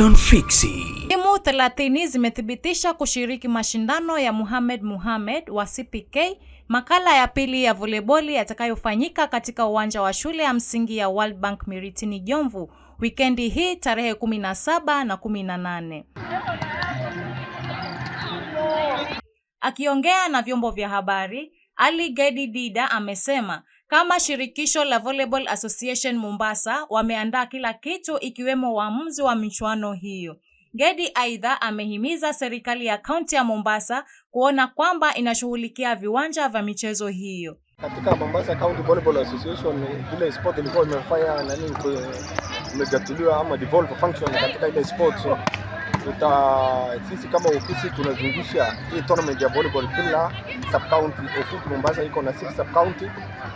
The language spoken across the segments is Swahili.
Confixi. Timu 30 zimethibitisha kushiriki mashindano ya Mohamed wa CPK, makala ya pili ya voleboli yatakayofanyika katika uwanja wa shule ya msingi ya World Bank Miritini Jomvu wikendi hii tarehe 17 na 18. Akiongea na vyombo vya habari, Ali Gedi Dida amesema kama shirikisho la Volleyball Association Mombasa wameandaa kila kitu ikiwemo uamuzi wa michuano hiyo. Gedi aidha amehimiza serikali ya kaunti ya Mombasa kuona kwamba inashughulikia viwanja vya michezo hiyo. Katika Mombasa County Volleyball Association ile sport ilikuwa imefanya imejatuliwa ama devolve function katika ile sport. Sisi kama ofisi tunazungusha hii tournament ya volleyball kila sub county. Ofisi Mombasa iko na 6 sub county.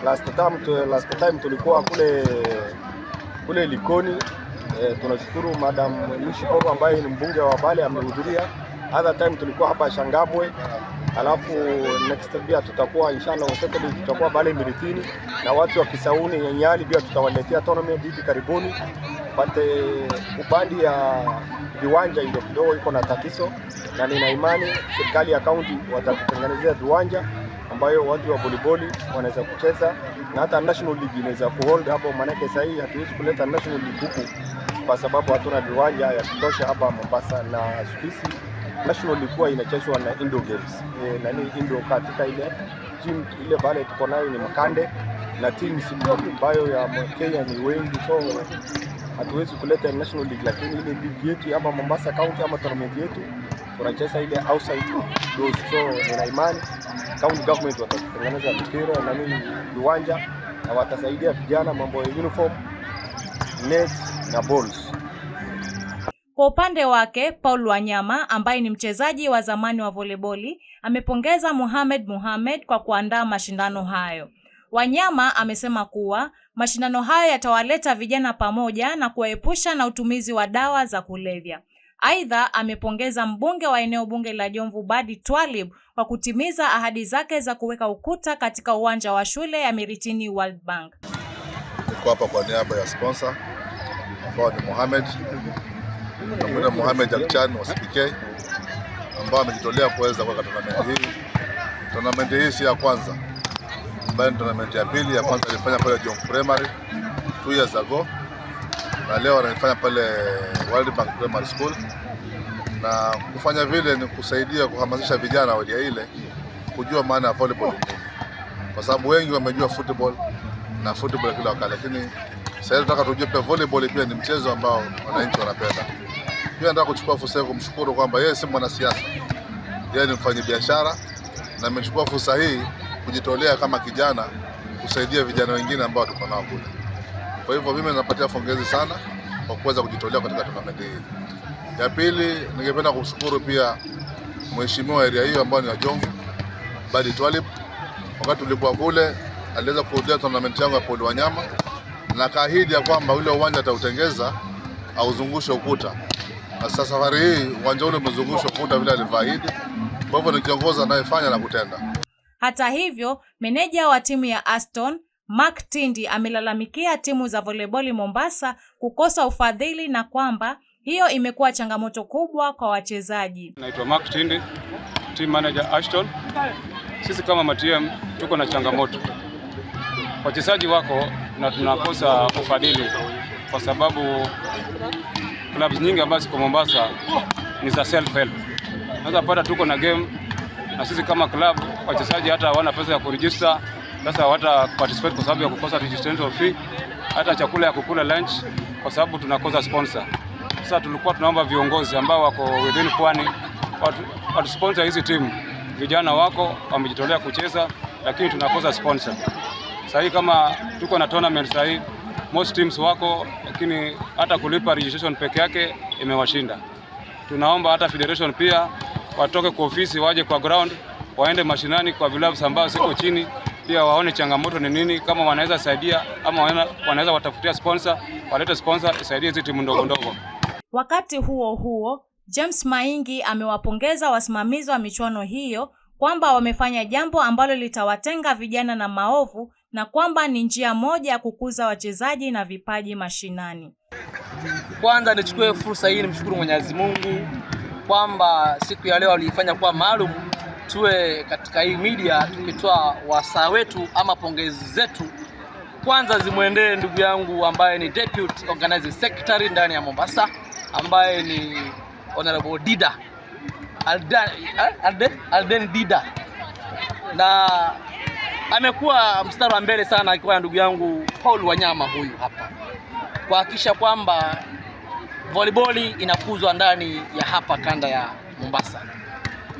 Last time tulikuwa kule Likoni. Tunashukuru Madam Mishiporo ambaye ni mbunge wa Bale amehudhuria. Other time tulikuwa hapa Shangabwe. Alafu next pia tutakuwa inshallah Saturday tutakuwa Bale Miritini na watu wa Kisauni Nyanyali pia tutawaletea tournament hivi karibuni. But upande ya viwanja ndio kidogo iko na tatizo, na nina imani serikali ya kaunti watatutengenezea viwanja ambayo watu wa volleyball wanaweza kucheza, na hata national league inaweza kuhold hapo. Maana sasa hii hatuwezi kuleta national league huku kwa sababu hatuna viwanja ya kutosha hapa Mombasa, na sisi national league kwa inachezwa na indoor games. Indoor katika ile gym ile pale tuko nayo ni Makande na teams ambayo ya Kenya ni wengi, so hatuwezi kuleta national league, lakini ile league yetu hapa Mombasa County ama tournament yetu tunacheza ile outside those. So nina imani county government watatengeneza mpira na viwanja na watasaidia vijana mambo ya uniform, nets na balls. Kwa upande wake, Paul Wanyama ambaye ni mchezaji wa zamani wa volleyball amepongeza Mohamed kwa kuandaa mashindano hayo. Wanyama amesema kuwa mashindano hayo yatawaleta vijana pamoja na kuwaepusha na utumizi wa dawa za kulevya. Aidha amepongeza mbunge wa eneo bunge la Jomvu Badi Twalib kwa kutimiza ahadi zake za kuweka ukuta katika uwanja wa shule ya Miritini World Bank. Niko hapa kwa niaba ya sponsor ambao ni Mohamed Alchan wa CPK ambao amejitolea kuweza kuweka tournament hii. Tournament hii si ya kwanza, bali tournament ya pili. Ya kwanza alifanya pale Jomvu Primary 2 years ago, na leo anafanya pale World Bank Primary School. Na kufanya vile ni kusaidia kuhamasisha vijana wa ile kujua maana ya volleyball ni nini, kwa sababu wengi wamejua football na football kila wakati, lakini sasa tunataka tujue pia volleyball pia ni mchezo ambao wananchi wanapenda. Pia nataka kuchukua fursa hii kumshukuru kwamba yeye si mwanasiasa, yeye ni mfanyabiashara, na amechukua fursa hii kujitolea kama kijana kusaidia vijana wengine ambao tuko nao kule. Kwa hivyo mimi napatia pongezi sana kwa kuweza kujitolea katika tournament hii. Ya pili, ningependa kushukuru pia mheshimiwa area hiyo ambao ni wa Jomvu Badi Twalib. Wakati tulikuwa kule aliweza kuhudhuria tournament yangu ya Paul Wanyama na kaahidi ya kwamba ule uwanja atautengeza auzungushe ukuta. Na sasa safari hii uwanja ule umezungushwa ukuta vile alivyoahidi. Kwa hivyo ni kiongozi anayefanya na kutenda. Hata hivyo, meneja wa timu ya Aston Mark Tindi amelalamikia timu za volleyball Mombasa kukosa ufadhili na kwamba hiyo imekuwa changamoto kubwa kwa wachezaji. Naitwa Mark Tindi, team manager Ashton. Sisi kama matm tuko na changamoto. Wachezaji wako na tunakosa ufadhili kwa sababu clubs nyingi ambazo ziko Mombasa ni za self help. Sasa pata tuko na game na sisi kama club wachezaji hata hawana pesa ya kuregister. Sasa hawata participate kwa sababu ya kukosa registration fee, hata chakula ya kukula lunch kwa sababu tunakosa sponsor. Sasa tulikuwa tunaomba viongozi ambao wako within Pwani watu sponsor hizi timu. Vijana wako wamejitolea kucheza lakini tunakosa sponsor. Sasa hii kama tuko na tournament sasa hii most teams wako, lakini hata kulipa registration peke yake imewashinda. Tunaomba hata federation pia watoke kwa ofisi waje kwa ground, waende mashinani kwa vilabu ambao siko chini, pia waone changamoto ni nini, kama wanaweza saidia ama wanaweza watafutia sponsor, walete sponsor isaidie hizi timu ndogo ndogo. Wakati huo James Maingi amewapongeza wasimamizi wa michuano hiyo kwamba wamefanya jambo ambalo litawatenga vijana na maovu na kwamba ni njia moja ya kukuza wachezaji na vipaji mashinani. Kwanza nichukue fursa hii nimshukuru Mwenyezi Mungu kwamba siku ya leo aliifanya kwa maalum tuwe katika hii media tukitoa wasaa wetu ama pongezi zetu. Kwanza zimwendee ndugu yangu ambaye ni Deputy Organizing Secretary ndani ya Mombasa, ambaye ni Honorable Dida Alden Dida, na amekuwa mstari wa mbele sana akiwa na ndugu yangu Paul Wanyama huyu hapa kuhakikisha kwamba volleyball inakuzwa ndani ya hapa kanda ya Mombasa.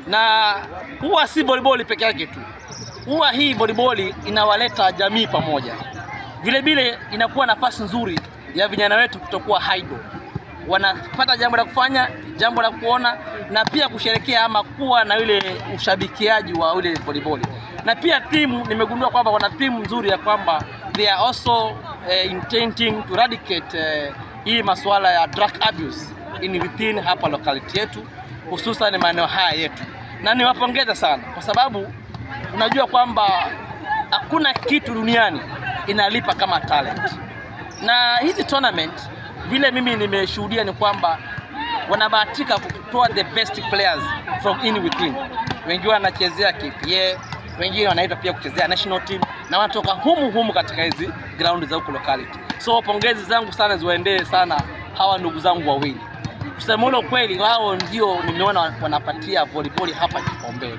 Na huwa si volleyball peke yake tu, huwa hii volleyball inawaleta jamii pamoja. Vile vile inakuwa nafasi nzuri ya vijana wetu kutokuwa idle. Wanapata jambo la kufanya, jambo la kuona, na pia kusherekea ama kuwa na ile ushabikiaji wa ile volleyball. Na pia timu, nimegundua kwamba wana timu nzuri ya kwamba they are also intending to eradicate hii masuala ya drug abuse within hapa locality yetu, hususan maeneo haya yetu. Na niwapongeza sana kwa sababu unajua kwamba hakuna kitu duniani inalipa kama talent. Na hizi tournament vile mimi nimeshuhudia ni kwamba wanabahatika kutoa the best players from within. Wengine wanachezea KPA, wengine wanaenda pia kuchezea national team, na wanatoka humu katika hizi ground za huko locality. So pongezi zangu sana ziwaendee sana hawa ndugu zangu wawili. Kusema ule kweli, wao ndio nimeona wanapatia volleyball hapa kipaumbele.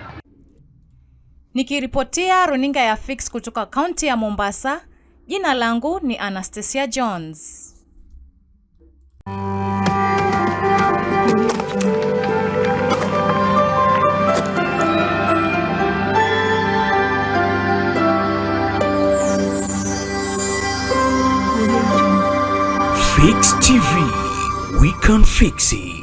Nikiripotia runinga ya Fix kutoka kaunti ya Mombasa, jina langu ni Anastasia Jones. Fix TV, we can fix it.